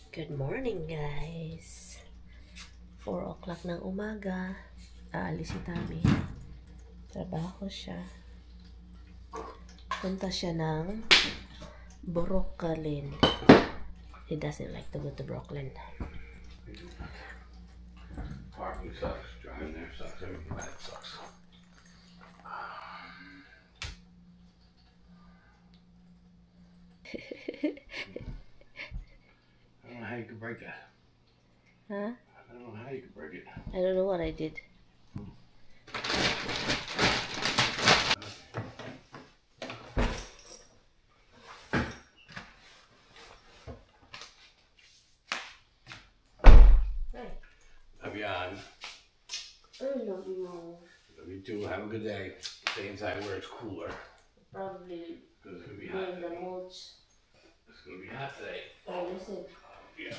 Good morning, guys. 4 o'clock ng umaga. Aalis si Tami. Trabaho siya. Punta siya ng Brooklyn. He doesn't like to go to Brooklyn. Parking sucks. Driving there sucks. Everything about it sucks. I don't know how you could break that. Huh? I don't know how you could break it. I don't know what I did. Love you, on. I love you, Mom. Love you too. Have a good day. Stay inside where it's cooler. Probably Because it's gonna be hot doing the today. most. It's gonna be hot today. Oh, listen. Yeah.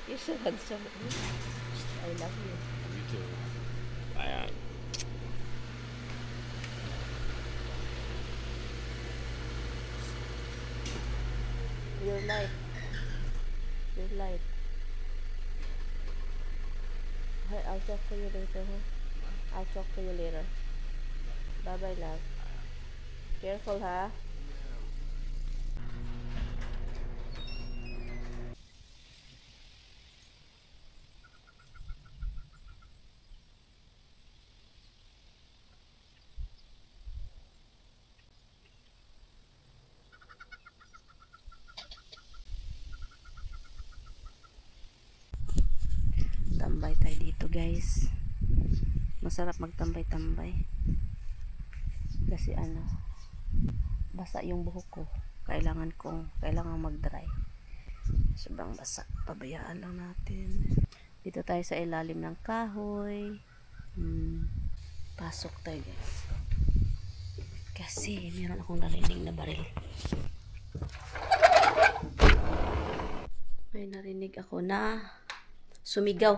You're so handsome. I love you. You too. Bye, on. Your light. Your light. I'll talk to you later, huh? I'll talk to you later. Bye-bye, love. Careful, ha? Tambay tayo dito, guys. Masarap magtambay-tambay. Kasi basa yung buhok ko. Kailangan mag-dry. Sobrang basa. Pabayaan lang natin. Dito tayo sa ilalim ng kahoy. Pasok tayo, guys. Kasi meron akong narinig na baril. May narinig ako na sumigaw.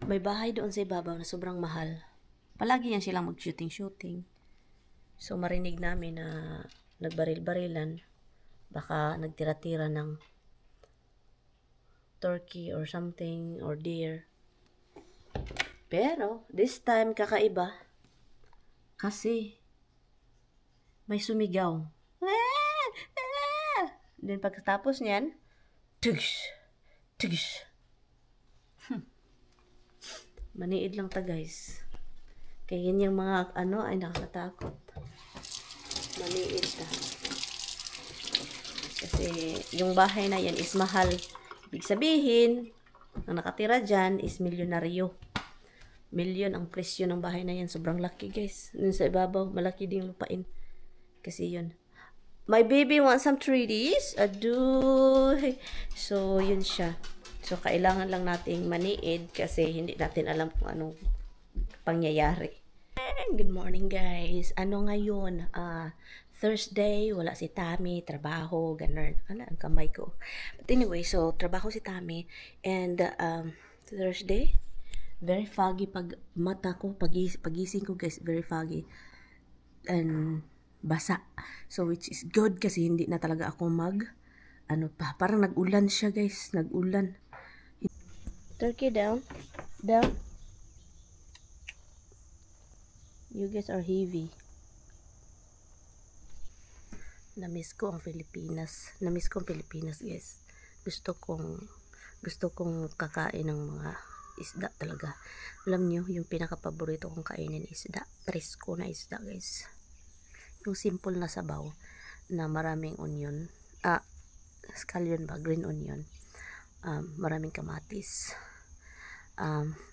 May bahay doon sa ibabaw na sobrang mahal. Palagi yan silang mag-shooting. So marinig namin na nagbaril-barilan. Baka nagtira-tira ng turkey or something or deer. Pero this time kakaiba. Kasi may sumigaw. Then pagkatapos niyan, tugs. Maniid lang ta, guys. Kaya yan yung mga ay nakakatakot. Maniid ta. Kasi yung bahay na yan is mahal. Ibig sabihin, ang nakatira dyan is milyonaryo. Milyon ang presyo ng bahay na yan. Sobrang laki, guys. Dun sa ibabaw, malaki din lupain. Kasi yun. My baby wants some 3Ds. Aduh. So, yun siya. So, kailangan lang nating maniid kasi hindi natin alam kung anong pangyayari. Good morning, guys. Ano ngayon? Thursday, wala si Tami, trabaho, ganun. Ang kamay ko. But anyway, so, trabaho si Tami. And, Thursday, very foggy pag mata ko, pagising ko, guys, very foggy. And, basa. So, which is good kasi hindi na talaga ako parang nag-ulan siya, guys. Nag-ulan. Turkey down. Down. You guys are heavy. Namiss ko ang Pilipinas. Guys. Gusto kong kakain ng mga isda talaga. Alam nyo, yung pinaka-paborito kong kainin isda. Presko na isda, guys. Yung simple na sabaw na maraming onion. Scallion ba? Green onion. Maraming kamatis.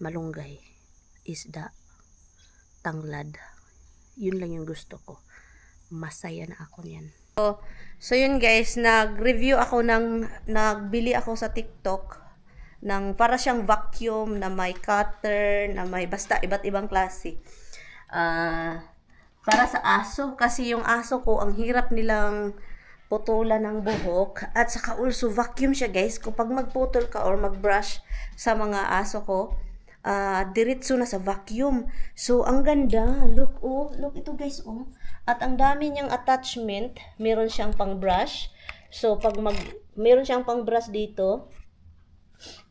Malunggay. Isda. Tanglad. Yun lang yung gusto ko. Masaya na ako niyan. So yun, guys, nagbili ako sa TikTok ng para siyang vacuum na may cutter, na may basta iba't ibang klase. Para sa aso, kasi yung aso ko ang hirap nilang putulan ng buhok, at saka also vacuum siya, guys. Kapag magputol ka or magbrush sa mga aso ko, diretso na sa vacuum. So, ang ganda. Look, oh. Look ito, guys, oh. At ang dami niyang attachment. Meron siyang pang brush. So, meron siyang pang brush dito.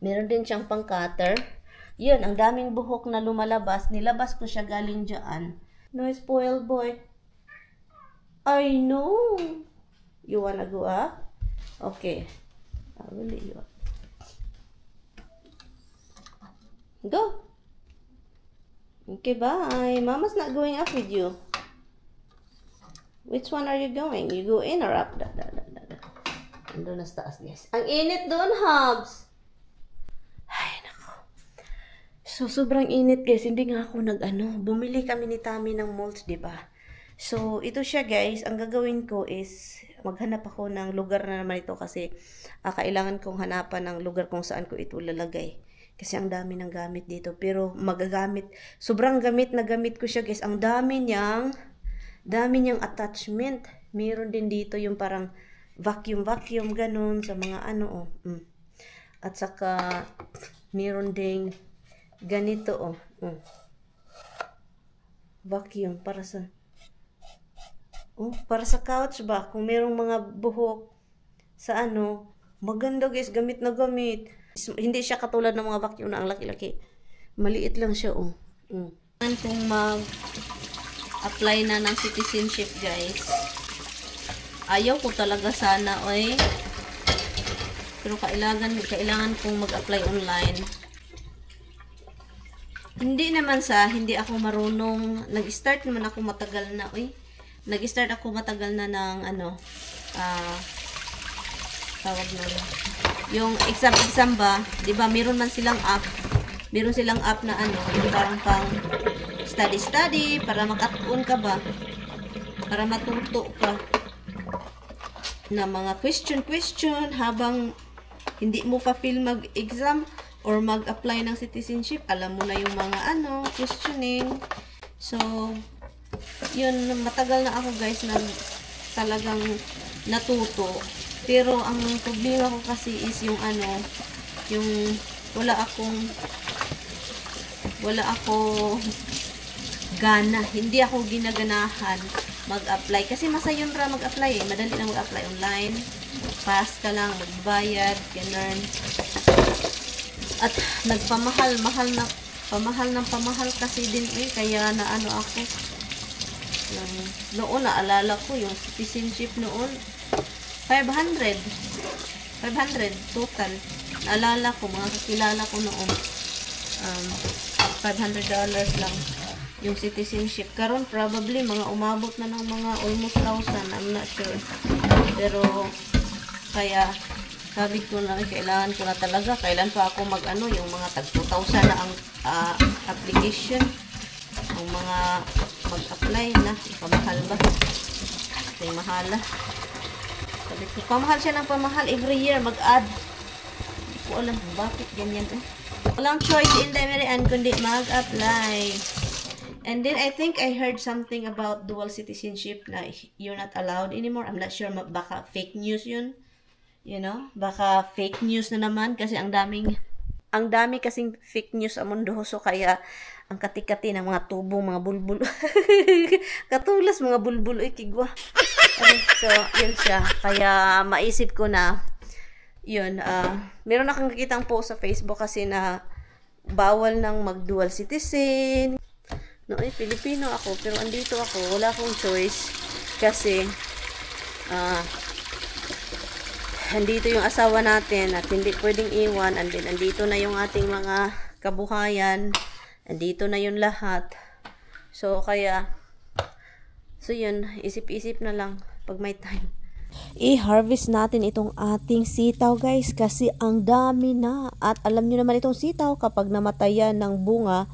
Meron din siyang pang cutter. Yun, ang daming buhok na lumalabas. Nilabas ko siya galing dyan. No, spoiled boy. I know. You wanna go, Okay. I will leave you up. Go. Okay, bye. Mama's not going up with you. Which one are you going? You go in or up? Andun na sa taas, guys. Ang init doon, Hubs. Ay, nako. So, sobrang init, guys. Hindi nga ako bumili kami ni Tami ng mulch, diba? So, ito siya, guys. Ang gagawin ko is maghanap ako ng lugar na naman ito kasi kailangan kong hanapan ng lugar kung saan ko ito lalagay. Kasi ang dami ng gamit dito. Pero sobrang gamit ko siya, guys. Ang dami niyang attachment. Meron din dito yung parang vacuum, ganun sa mga At saka, meron ding ganito, vacuum para sa couch ba? Kung merong mga buhok sa maganda, guys, gamit na gamit. Hindi siya katulad ng mga vacuum na ang laki-laki. Maliit lang siya, Kung mag-apply na ng citizenship, guys. Ayaw ko talaga sana, Pero kailangan kong mag-apply online. Hindi ako marunong. Nag-start naman ako matagal na, Nag-start ako matagal na ng tawag nun. Yung exam ba, 'di ba? Meron silang app na yung parang pang study para makatun ka ba? Para matuto ka na mga question habang hindi mo pa feel mag-exam or mag-apply ng citizenship, alam mo na yung mga questioning. So, yun, matagal na ako, guys, na talagang natuto. Pero ang problema ko kasi is yung yung wala gana. Hindi ako ginaganahan mag-apply. Kasi masayon mag-apply, Madali lang mag-apply online. Pass ka lang, magbayad, ganun. At pamahal kasi din, kaya na ako. Noon, naalala ko, yung citizenship noon, 500 total. Naalala ko, mga kakilala ko noon, $500 lang yung citizenship. Karon probably, mga umabot na ng mga almost 1,000, I'm not sure. Pero, kaya, sabi ko na, kailangan ko na talaga, kailan pa ako yung mga tag 2,000 na ang application, ang mga mag-apply na, pamahal ba? Ito yung mahala. Sabi ko, pamahal siya ng pamahal, every year mag-add. Hindi ko alam kung bakit ganyan. Walang choice in the Merian kundi mag-apply. And then, I think I heard something about dual citizenship na you're not allowed anymore. I'm not sure, baka fake news yun. Baka fake news na naman kasi ang dami kasing fake news sa mundo. So, kaya, ang katikati ng mga tubong, mga bulbul. Katulas, mga bulbul. Kigwa. So, yun siya. Kaya, maisip ko na, yun, meron akong nakikitang post sa Facebook kasi na bawal nang mag-dual citizen. Filipino ako, pero andito ako. Wala akong choice. Kasi, andito yung asawa natin at hindi pwedeng iwan. And then, andito na yung ating mga kabuhayan. Andito na yun lahat. So, yun, isip-isip na lang pag may time. I-harvest natin itong ating sitaw, guys, kasi ang dami na. At alam nyo naman itong sitaw, kapag namatayan ng bunga,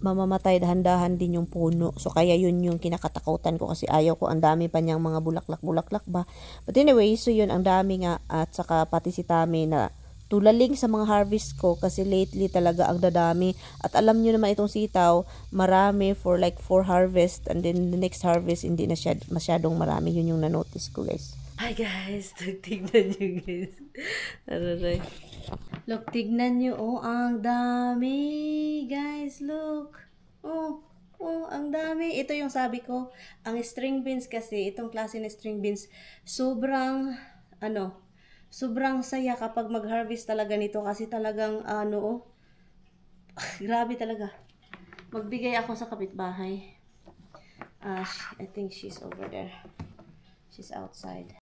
mamamatay dahan-dahan din yung puno. So, kaya yun yung kinakatakutan ko kasi ayaw ko, ang dami pa niyang mga bulaklak ba. But anyway, so yun, ang dami nga. At saka pati si Tami na tulaling sa mga harvest ko kasi lately talaga ang dadami. At alam nyo naman itong sitaw, marami for like 4 harvest and then the next harvest hindi na siya masyadong marami. Yun yung na-notice ko, guys. Hi guys, tignan nyo guys. Aray. Look, tignan nyo. Oh, ang dami. Guys, look. Oh, ang dami. Ito yung sabi ko. Ang string beans kasi, itong klase ng string beans, sobrang, sobrang saya kapag mag-harvest talaga nito. Kasi talagang, grabe talaga. Magbigay ako sa kapitbahay. I think she's over there. She's outside.